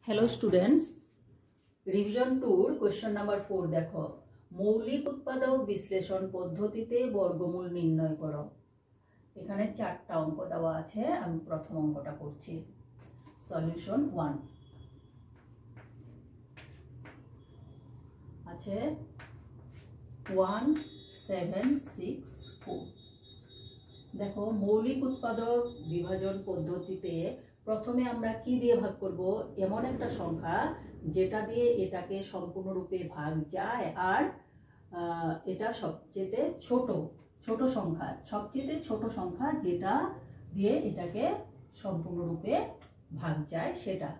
Hello students, revision tour question number 4 देखो मौलिक उत्पादक विश्लेषण पद्धतिते वर्गमूल निर्णय करो। এখানে চারটা অঙ্ক দেওয়া আছে। আমি প্রথম অঙ্কটা করছি। সলিউশন 1 আছে 1764। দেখো মৌলিক উৎপাদক বিভাজন পদ্ধতিতে প্রথমে আমরা কি দিয়ে ভাগ করব, এমন একটা সংখ্যা যেটা দিয়ে এটাকে সম্পূর্ণরূপে ভাগ যায় আর এটা সবচেয়ে ছোট সংখ্যা, সবচেয়ে ছোট সংখ্যা যেটা দিয়ে এটাকে সম্পূর্ণরূপে ভাগ যায় সেটা।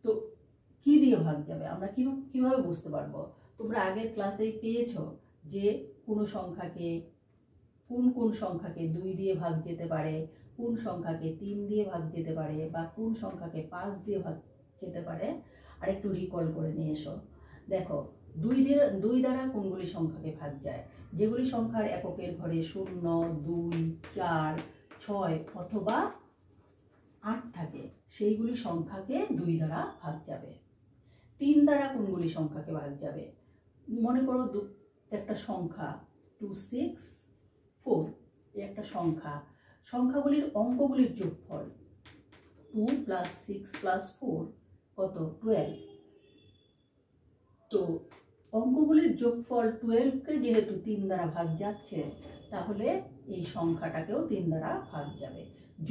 তো কি দিয়ে ভাগ যাবে আমরা কিভাবে বুঝতে পারবো? তোমরা আগের ক্লাসে পেয়েছো যে কোন সংখ্যাকে কোন সংখ্যাকে 2 দিয়ে ভাগ যেতে পারে, কোন সংখ্যাকে 3 দিয়ে ভাগ যেতে পারে বা কোন সংখ্যাকে 5 দিয়ে ভাগ যেতে পারে। আর একটু রিকল করে নিয়ে এসো। দেখো 2 দ্বারা কোনগুলি সংখ্যাকে ভাগ যায়? যেগুলি সংখ্যার এককের ঘরে 0, 2, 4, 6 অথবা 8 থাকে সেইগুলি সংখ্যাকে 2 দ্বারা ভাগ যাবে। 3 দ্বারা কোনগুলি সংখ্যাকে ভাগ যাবে? মনে করো একটা সংখ্যা 2, 6, 4 একটা সংখ্যাগুলির অঙ্কগুলির যোগফল 2 + 6 + 4 কত? 12। তো অঙ্কগুলির যোগফল 12কে যেহেতু 3 দ্বারা ভাগ যাচ্ছে তাহলে এই সংখ্যাটাকেও 3 দ্বারা ভাগ যাবে।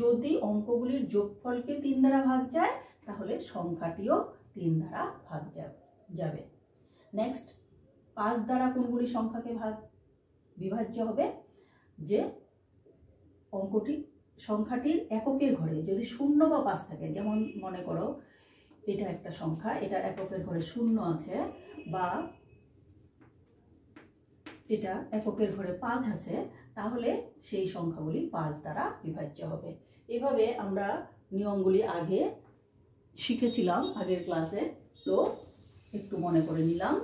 যদি অঙ্কগুলির যোগফলকে 3 দ্বারা ভাগ যায় তাহলে সংখ্যাটিও 3 দ্বারা ভাগ যাবে। নেক্সট 5 দ্বারা কোনগুলি সংখ্যাকে বিভাজ্য হবে? যে সংখ্যাটির এককের ঘরে যদি 0 বা 5 থাকে, যেমন মনে করো এটা একটা সংখ্যা, এটার এককের ঘরে 0 আছে বা এটা এককের ঘরে 5 আছে, তাহলে সেই সংখ্যাগুলি 5 দ্বারা বিভাজ্য হবে। এভাবে আমরা নিয়মগুলি আগে শিখেছিলাম আগের ক্লাসে, তো একটু মনে করে নিলাম।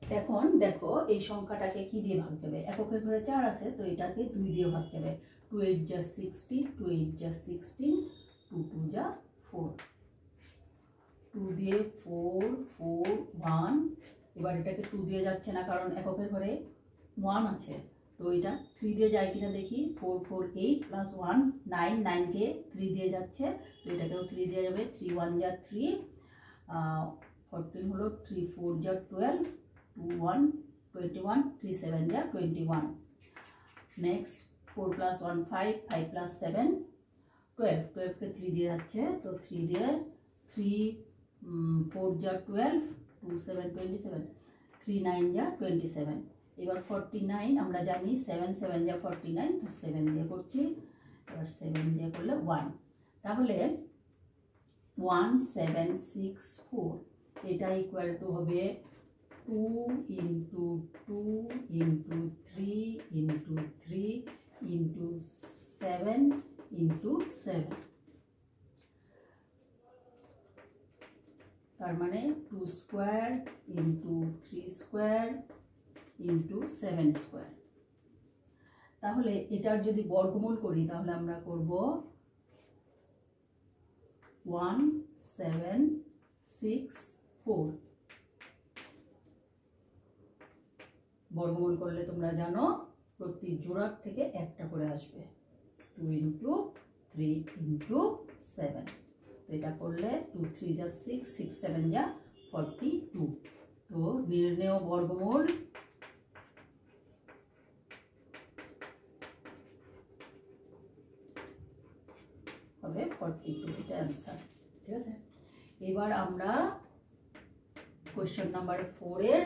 এখন দেখো এই সংখ্যাটাকে কি দিয়ে ভাগ যাবে? এককের ঘরে 4 আছে, তো এটাকে 2 দিয়ে ভাগ যাবে। 2 8 যা 16, 2 8 যা 16, 2 2 যা 4, 2 দিয়ে 4 4 1। এবার এটাকে 2 দিয়ে যাচ্ছে না কারণ এককের ঘরে 1 আছে, তো এটা 3 দিয়ে যায় কিনা দেখি। 4 4 8 + 1 9, 9 কে 3 দিয়ে যাচ্ছে, তো এটাকেও 3 দিয়ে যাবে। 3 1 যা 3, 14 হলো, 3 4 যা 12, 2 1 21, 3 7 যা 21। নেক্সট 4 + 1 5, 5 + 7 12, 12 কে 3 দিয়ে যাচ্ছে, তো 3 দিয়ে 3 4 যা 12, 2 7 27, 3 9 যা 27। এবার 49 আমরা জানি 7 7 যা 49, তো 7 দিয়ে করছি। এবার 7 দিয়ে করলে 1, তাহলে 1764 এটা ইকুয়াল টু হবে 2 × 2 × 3 × 3 × 7 × 7। তার মানে 2 স্কয়ার × 3 স্কয়ার × 7 স্কয়ার। তাহলে এটার যদি বর্গমূল করি তাহলে আমরা করব 1764। বর্গমূল করলে তোমরা জানো প্রতি জোড়ার থেকে একটা করে আসবে। 2 × 3 × 7, তো এটা করলে 2 3 যা 6, 6 7 যা 42। তো নির্ণেয় বর্গমূল হবে 42, এটা অ্যান্সার। ঠিক আছে, এবার আমরা কোশ্চেন নাম্বার 4 এর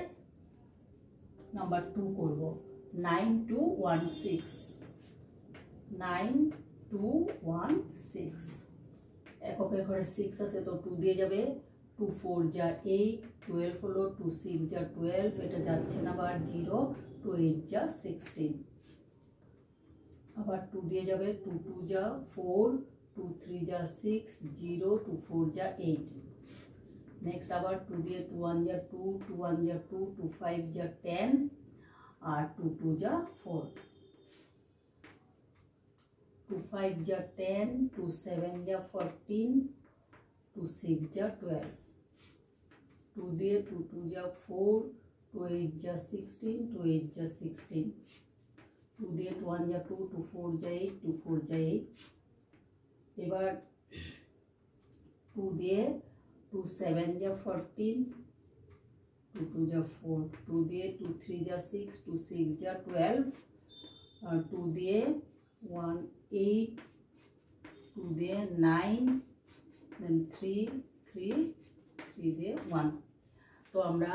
নাম্বার 2 করব। 9216, 9216 এককের ঘরে 6 আছে, তো 2 দিয়ে যাবে। 2 4 যা 8, 12 হলো, 2 6 যা 12, এটা যাচ্ছে না আবার 0, 2 8 যা 16, আবার 2 দিয়ে যাবে। 2 2 যা 4, 2 3 যা 6, 0, 2 4 যা 8। নেক্সট আবার 2 দিয়ে 2 1 যা 2, 2 1 যা 2, 2 5 যা 10 আর 2 2 যা 4, 2 5 যা 10, 2 7 যা 14, 2 2 6 যা 12, 2 দিয়ে 2 2 যা 4, 2 8 যা 16, 2 8 যা 16, 2 দিয়ে 2 1 যা 2, 2 4 যা 8, 2 4 যা 8। এবার 2 দিয়ে 2 7 যা 14, 2 2 যা 4, 2 দিয়ে 2 3 যা 6, 2 6 যা 12, আর 2 দিয়ে 1 8, 2 দিয়ে 9, দেন 3 3 3 দিয়ে 1। তো আমরা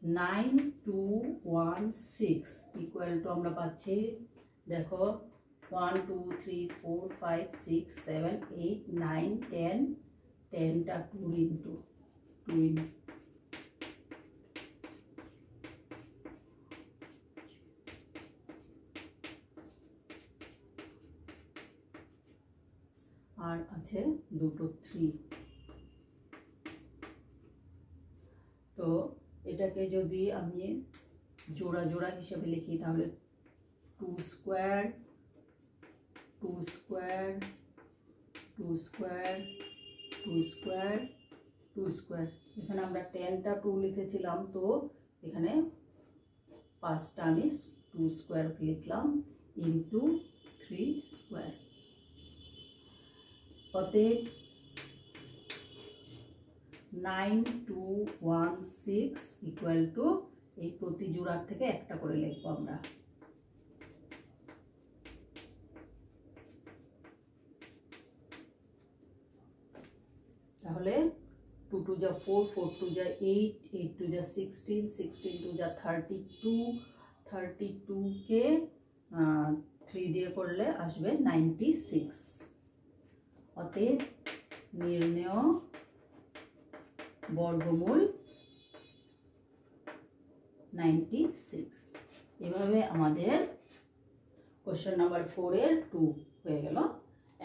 9 2 1 6 ইকুয়াল টু আমরা পাচ্ছি, দেখো 1 2 3 4 5 6 7 8 9 10, 10টা 2 ইন্টু 2 আর আছে দুটো 3। তো এটাকে যদি আমি জোড়া জোড়া হিসেবে লিখি তাহলে 2 square 2 square 2 square 2 square 2 square. এখানে আমরা 10টা 2 লিখেছিলাম, তো এখানে 5টা আমি 2 স্কোয়ার লিখলাম ইন্টু 3 স্কোয়ার। অতএব 9216 ইকুয়াল টু, এই প্রতি জোড়ার থেকে একটা করে লিখবো আমরা। তাহলে 2 2 যা 4, 4 2 যা 8, 8 2 যা 16, 16 2 যা 32, 32 কে 3 দিয়ে করলে আসবে 96। অতএব নির্ণেয় বর্গমূল 96। এভাবে আমাদের কোশ্চেন নাম্বার 4 এর 2 হয়ে গেল।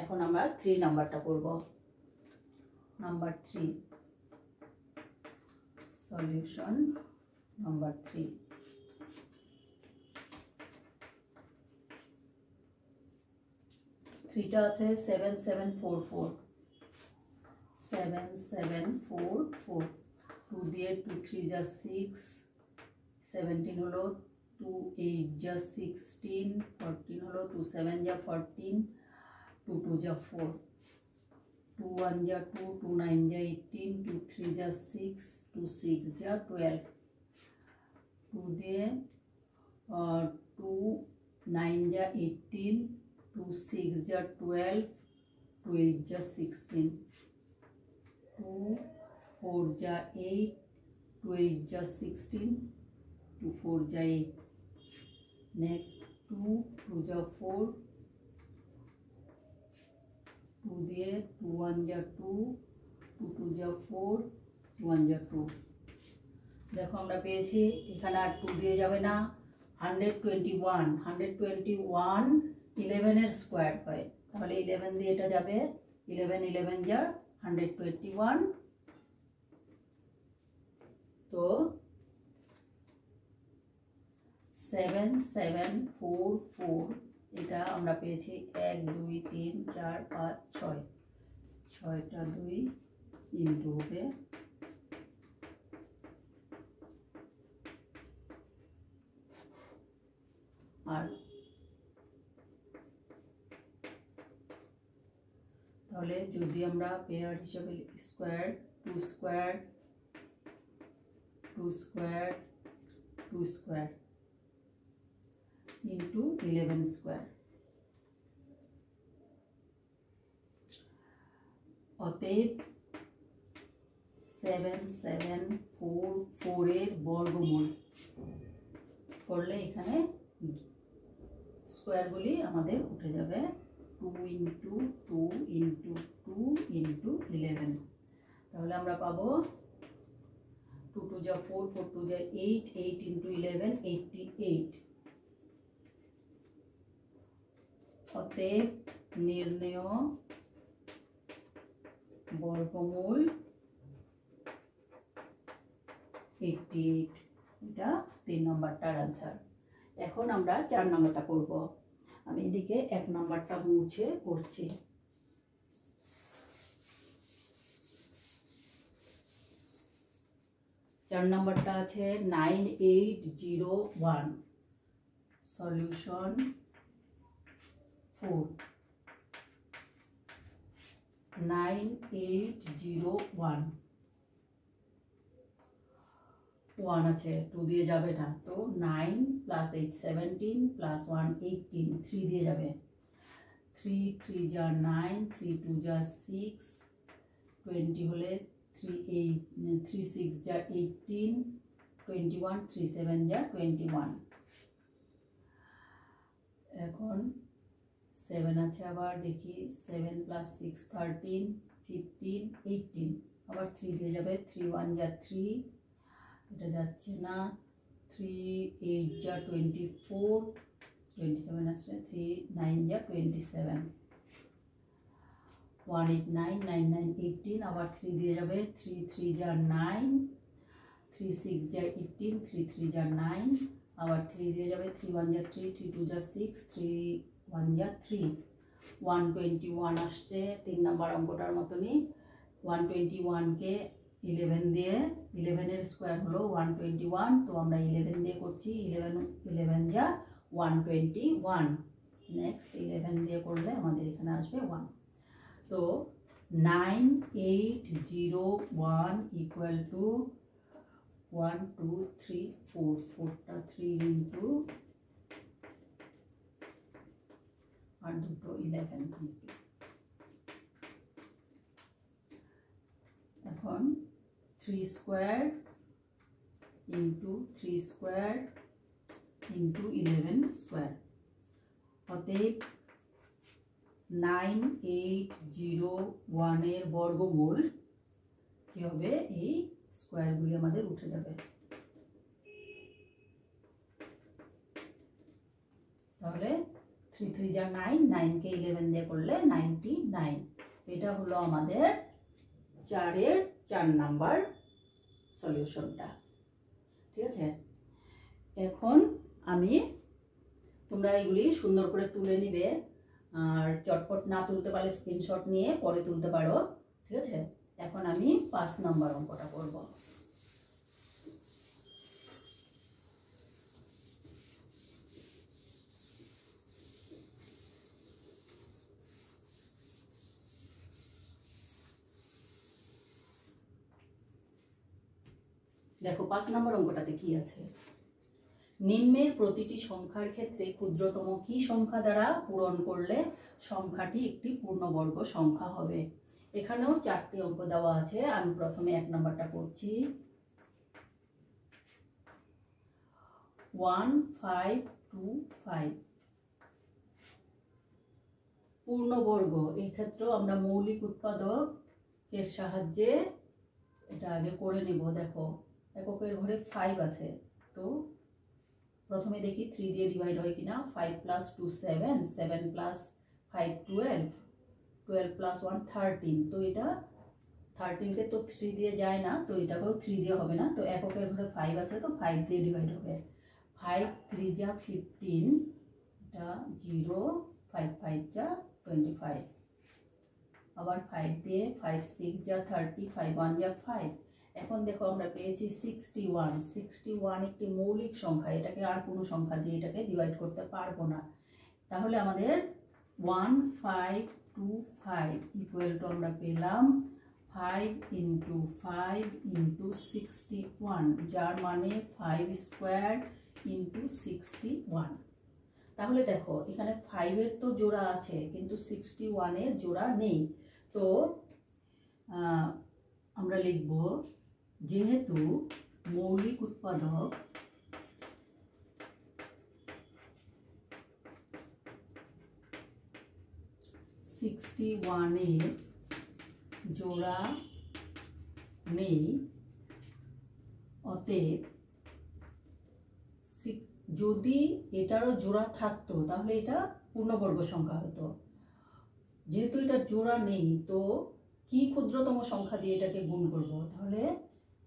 এখন আমরা 3 নাম্বারটা করব। Number 3, solution number 3। থ্রিটা আছে 7744, 7744। 2 দিয়ে 2 3 যা 6, 17 হলো, 2 8 যা 16, 14 হলো, 2 7 যা 14, 2 2 যা 4, 2 1 যা 2, 2 9 যা 18, 2 3 যা 6, 2 6 যা 12, 2 দিয়ে 2 9 যা 18, 2 6 যা 12, 2 8 যা 16, 2 4 যা 8, 2 8 যা 16, 2 4 যা 8। নেক্সট 2 2 যা 4, 2 দিয়ে 2 1 যা 2, 2 2 যা 4, 1 যা 2। দেখো আমরা পেয়েছি, এখানে আর 2 দিয়ে যাবে না, 121 121 11 এর স্কোয়ার হয়, তাহলে 11 দিয়ে এটা যাবে, 11 11 যা 121। তো 7744, এটা আমরা পেয়েছি 1 2 3 4 5 6, 6টা 2 ইন্টু হবে আর, তাহলে যদি আমরা পেয়ার হিসাবে square 2 square 2 square 2 square into 11 square. অতএব 7744 এর বর্গমূল করলে এখানে স্কোয়ারগুলি আমাদের উঠে যাবে, 2 ইন্টু 2 ইন্টু 2 ইন্টু 11। তাহলে আমরা পাবো 2 2 যা 4, 4 2 যা 8, 8 ইন্টু 11 88। অতএব নির্ণেয় বর্গমূল 88। এটা 3 নম্বরটার আনসার। এখন আমরা 4 নম্বরটা করব। আমি এদিকে 1 নম্বরটা মুছে করছি। 4 নাম্বারটা আছে 9801 সলিউশন 4 9801 1 আছে 2 দিয়ে যাবে না তো 9 + 8 17 + 1 18 3 দিয়ে যাবে 3 3 যা 9 3 2 যা 6 20 হলে 3 8 3 6 যা 18 21 3 7 যা 21 এখন 7 আছে আবার দেখি 7 + 6 13 15 18 আবার 3 দিয়ে যাবে 3 1 যা 3 এটা যাচ্ছে না 3 8 যা 24 27 আসছে 3 9 যা 27 1 8 9 9 9 18 আবার 3 দিয়ে যাবে 3 3 যা 9 3 6 যা 18 3 3 যা 9 আবার 3 দিয়ে যাবে 3 1 যা 3 3 2 যা 6 3 1 যা 3 121 আসছে 3 নাম্বার অঙ্কটার মতনই 121 কে 11 দিয়ে 11 এর স্কয়ার হলো 121 তো আমরা 11 দিয়ে করছি 11 যা 121 নেক্সট 11 দিয়ে করলে আমাদের এখানে আসবে 1 তো 9801 ইকুয়াল টু 1 2 3 4 4টা 3 ইনটু আর দুটো 11 ইনটু এখন 3 square into 3 square into 11 square অতএব 9801 এর বর্গমূল কি হবে এই স্কয়ারগুলি আমাদের উঠে যাবে তাহলে 3 3 যা 9 9 কে 11 দিয়ে করলে 99 এটা হলো আমাদের 4 এর 4 নাম্বার সলিউশনটা ঠিক আছে এখন আমি তোমরা এগুলি সুন্দর করে তুলে নিবে আর চটপট না তুলতে পারলে স্ক্রিনশট নিয়ে পরে তুলতে পারো ঠিক আছে এখন আমি 5 নাম্বার অঙ্কটা করব দেখো 5 নাম্বার অঙ্কটাতে কি আছে নিম্নের প্রতিটি সংখ্যার ক্ষেত্রে ক্ষুদ্রতম কি সংখ্যা দ্বারা পূরণ করলে সংখ্যাটি একটি পূর্ণবর্গ সংখ্যা হবে এখানেও 4টি অঙ্ক দেওয়া আছে আমি প্রথমে 1 নাম্বারটা করছি 1525 পূর্ণবর্গ এই ক্ষেত্রে আমরা মৌলিক উৎপাদক এর সাহায্যে এটা আগে করে নেব দেখো এককের ঘরে 5 আছে তো প্রথমে দেখি 3 দিয়ে ডিভাইড হয় কিনা 5 + 2 7 7 + 5 12 12 + 1 13 তো এটা 13 কে তো 3 দিয়ে যায় না তো এটাকেও 3 দিয়ে হবে না তো এককের ঘরে 5 আছে তো 5 দিয়ে ডিভাইড হবে 5 3 যা 15 এটা 0 5 5 যা 25 আবার 5 দিয়ে 5 6 যা 30 5 1 যা 5 এখন দেখো আমরা পেয়েছি 61 61 একটি মৌলিক সংখ্যা এটাকে আর কোনো সংখ্যা দিয়ে এটাকে ডিভাইড করতে পারবো না তাহলে আমাদের 1525 ইকুয়াল টু আমরা পেলাম 5 × 5 × 61 যার মানে 5 স্কয়ার × 61 তাহলে দেখো এখানে 5 এর তো জোড়া আছে কিন্তু 61 এর জোড়া নেই তো আমরা লিখব যেহেতু মৌলিক উৎপাদক এর জোড়া নেই অতএব যদি এটারও জোড়া থাকতো তাহলে এটা পূর্ণবর্গ সংখ্যা হতো যেহেতু এটা জোড়া নেই তো কি ক্ষুদ্রতম সংখ্যা দিয়ে এটাকে গুণ করব তাহলে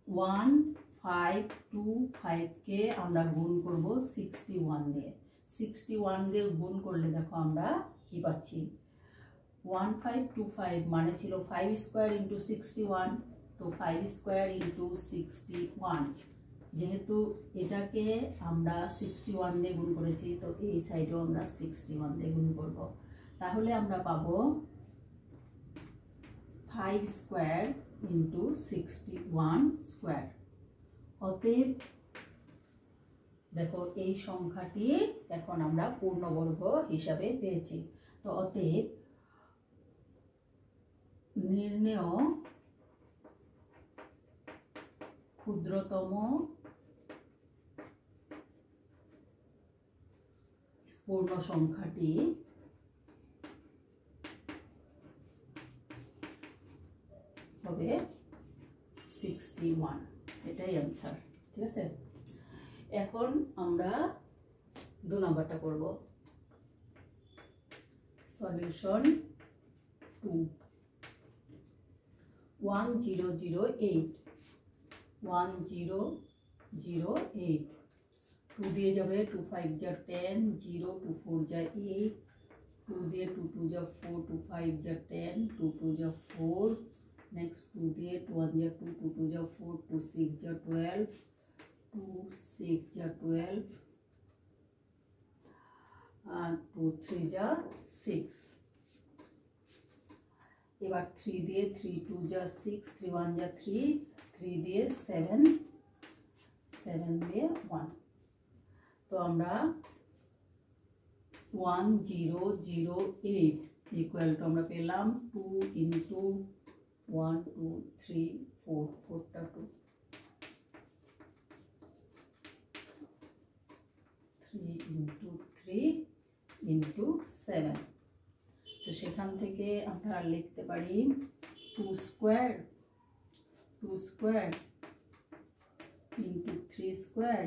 1525 কে আমরা গুণ করব 61 দিয়ে 61 দিয়ে গুণ করলে দেখো আমরা কি পাচ্ছি 1525 মানে ছিল 5 স্কয়ার × 61 তো 5 স্কোয়ার ইন্টু 61, যেহেতু এটাকে আমরা 61 দিয়ে গুণ করেছি, তো এই সাইডেও আমরা 61 দিয়ে গুণ করব। তাহলে আমরা পাবো 5 স্কোয়ার ইন্টু 61 স্কোয়ার। অতএব দেখো এই সংখ্যাটি এখন আমরা পূর্ণবর্গ হিসাবে পেয়েছি। তো অতএব নির্ণেয় ক্ষুদ্রতম পূর্ণ সংখ্যাটি হবে 61, এটাই অ্যান্সার। ঠিক আছে, এখন আমরা 2 নম্বরটা করব। সলিউশন 2, 1008 1008, 2 দিয়ে যাবে, 2 5 যা 10, 0 2 4 যা 8, 2 দিয়ে 2 2 যা 4, 2 5 যা 10, 2 2 যা 4, নেক্সট 2 দিয়ে 2 1 যা 2, 2 2 যা 4, 2 6 যা 12, 2 6 যা 12, আর 2 3 যা 6। এবার 3 দিয়ে 3 2 যা 6, 3 1 যা 3, 3 দিয়ে 7, 7 দিয়ে 1। তো আমরা 1008 ইকুয়াল টু আমরা পেলাম 2 ইন্টু 1 2 3 4, 4টা 2, 3 ইন্টু 3 ইন্টু 7। তো সেখান থেকে আমরা লিখতে পারি 2 স্কোয়ার ইন্টু 3 স্কোয়ার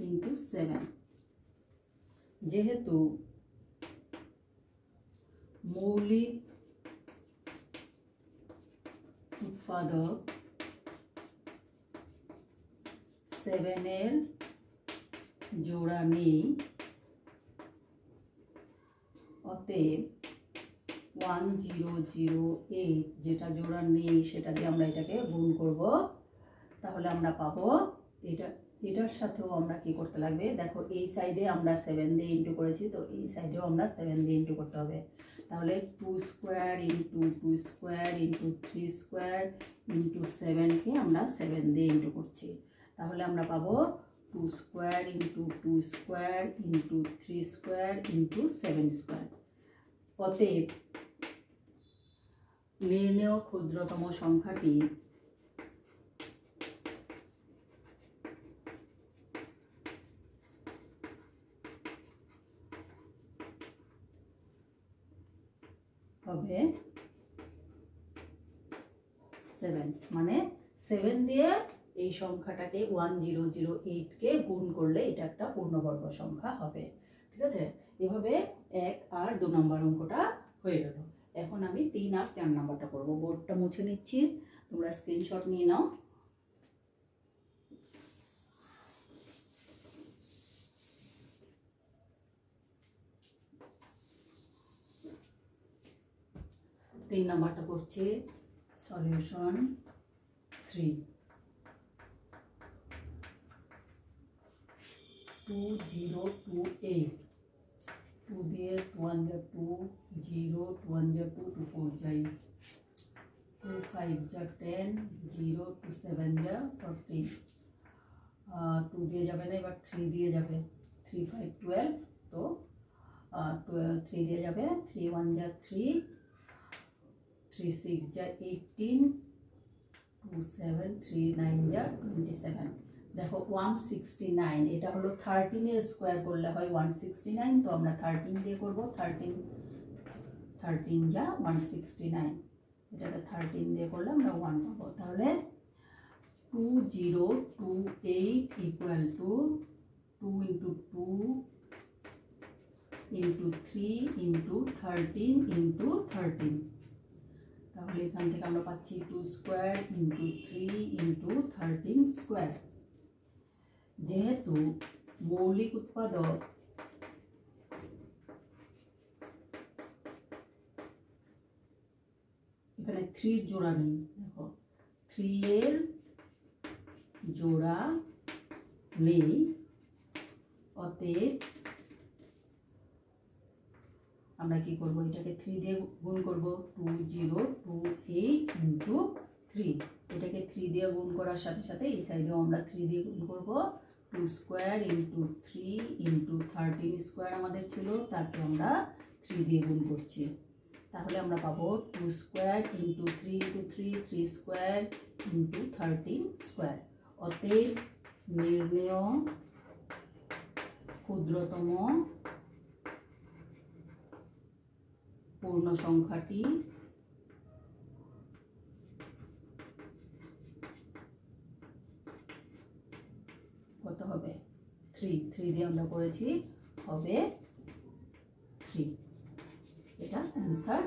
ইন্টু 7। যেহেতু মৌলিক উৎপাদক 7 এর জোড়া নেই, অতএব 1008 যেটা জোড়া নেই সেটা দিয়ে আমরা এটাকে গুণ করব। তাহলে আমরা পাবো এটার সাথেও আমরা কি করতে লাগবে, দেখো এই সাইডে আমরা 7 দিয়ে ইন্টু করেছি, তো এই সাইডেও আমরা 7 দিয়ে ইন্টু করতে হবে। তাহলে 2 square into 2 square into 3 square into 7কে আমরা 7 দিয়ে ইন্টু করছি। তাহলে আমরা পাবো 2 square into 2 square into 3 square into 7 square. অতএব নির্ণেয় ক্ষুদ্রতম সংখ্যাটি হবে 7, মানে 7 দিয়ে এই সংখ্যাটাকে 1008কে গুণ করলে এটা একটা পূর্ণবর্গ সংখ্যা হবে। ঠিক আছে, এভাবে 1 আর 2 নম্বর অঙ্কটা হয়ে গেল। এখন আমি 3 আর 4 নম্বরটা করব। বোর্ডটা মুছে নিচ্ছি, তোমরা স্ক্রিনশট নিয়ে নাও। তিন নাম্বারটা করছি সলিউশন 3, 2028, 2 দিয়ে 2 1 যা 2, 0 2 1 যা 2, 2 4 যা 8, 2 5 যা 10, 0 2 7 যা 14, 2 দিয়ে যাবে না, এবার 3 দিয়ে যাবে, 3 5 12, তো 3 দিয়ে যাবে, 3 1 যা 3, 3 6 যা 18, 2 7 3 9 যা 27। দেখো 169, এটা হলো 13 এর স্কোয়ার করলে হয় 169, তো আমরা 13 দিয়ে করব। 13 যা 169, এটাকে 13 দিয়ে করলে আমরা 1 পাবো। তাহলে 2028 equal to 2 into 2 into 3 into 13 into 13। তাহলে এখান থেকে আমরা পাচ্ছি 2 স্কোয়ার ইন্টু 3 ইন্টু 13 স্কোয়ার। যেহেতু মৌলিক উৎপাদক এখানে 3 জোড়া নেই, দেখো 3 এর জোড়া নেই, অতএব আমরা কি করব, এটাকে 3 দিয়ে গুণ করব। 2028 ইন্টু 3, এটাকে 3 দিয়ে গুণ করার সাথে সাথে এই সাইডেও আমরা 3 দিয়ে গুণ করব। 2 স্কোয়ার ইন্টু 3 ইন্টু 13 স্কোয়ার আমাদের ছিল, তাকে আমরা 3 দিয়ে গুণ করছি। তাহলে আমরা পাবো 2 square into 3 into 3, 3 square into 13 square. অতএব নির্ণেয় ক্ষুদ্রতম পূর্ণ সংখ্যাটি কত হবে? 3। 3 দিয়ে আমরা করেছি, হবে 3। এটা অ্যান্সার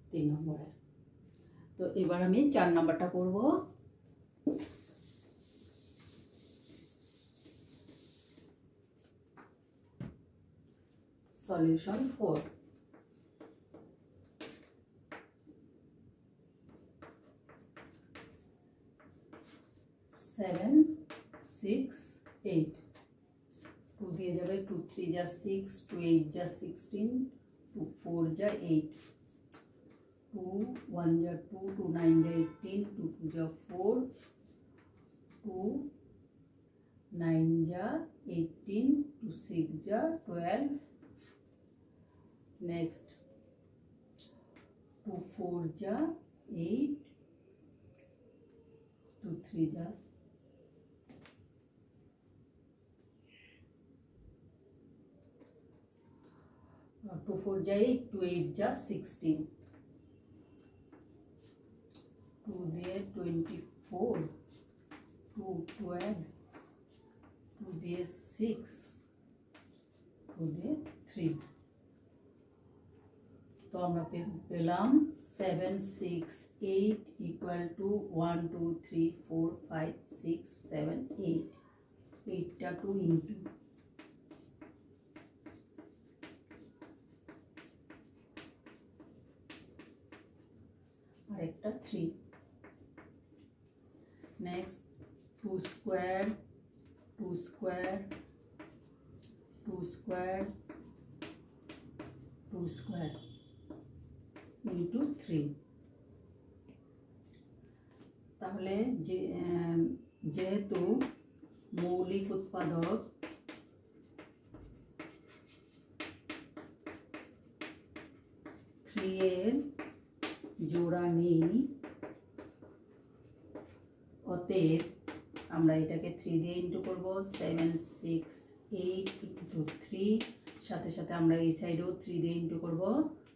3 নম্বরের। তো এবার আমি 4 নাম্বারটা করব। সলিউশন 4। 7 6 8, 2 দিয়ে যাবে, 2 3 যা 6, 2 8 যা 16, 2 4 যা 8, 2 1 যা 2, 2 9 যা 18, 2 2 যা 4, 2 9 যা 18, 2 6 যা 12, নেক্সট 2 4 যা 8, 2 3 যা 2 4 যা 8, 2 8 যা 16, 2 দিয়ে 24, 2 12, 2 দিয়ে 6, 2 দিয়ে 3। তো আমরা পেলাম 7 6 8 ইকুয়াল টু 1 2 3 4 5 6 7 8, 8টা 2 ইন্টু আরেকটা 3। Next 2 square 2 square 2 square 2 square into 3। তাহলে যেহেতু মৌলিক উৎপাদক এর জোড়া নেই, অতএব আমরা এটাকে 3 দিয়ে ইন্টু করব। 7 6 8 ইন্টু 3, সাথে সাথে আমরা এই সাইডেও 3 দিয়ে ইন্টু করব।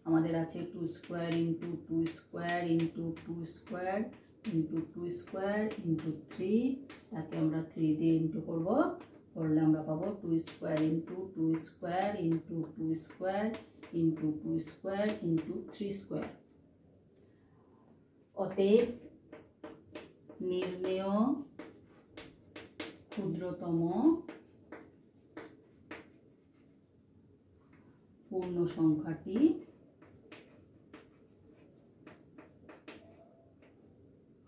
আমাদের আছে 2 square into 2 square into 2 square into 2 square into 3, তাকে আমরা 3 দিয়ে ইন্টু করব। করলে আমরা পাবো 2 square into 2 square into 2 square into 2 square into 3 square. অতএব নির্ণেয় ক্ষুদ্রতম পূর্ণ সংখ্যাটি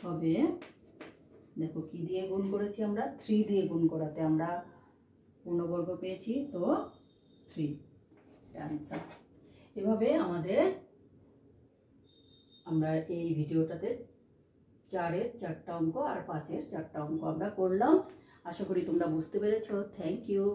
হবে, দেখো কি দিয়ে গুণ করেছি আমরা, 3 দিয়ে গুণ করাতে আমরা পূর্ণবর্গ পেয়েছি, তো 3 অ্যান্সার। এভাবে আমরা এই ভিডিওটাতে 4-এর 4টা অঙ্ক আর 5-এর 4টা অঙ্ক আমরা করলাম। আশা করি তোমরা বুঝতে পেরেছো। Thank you.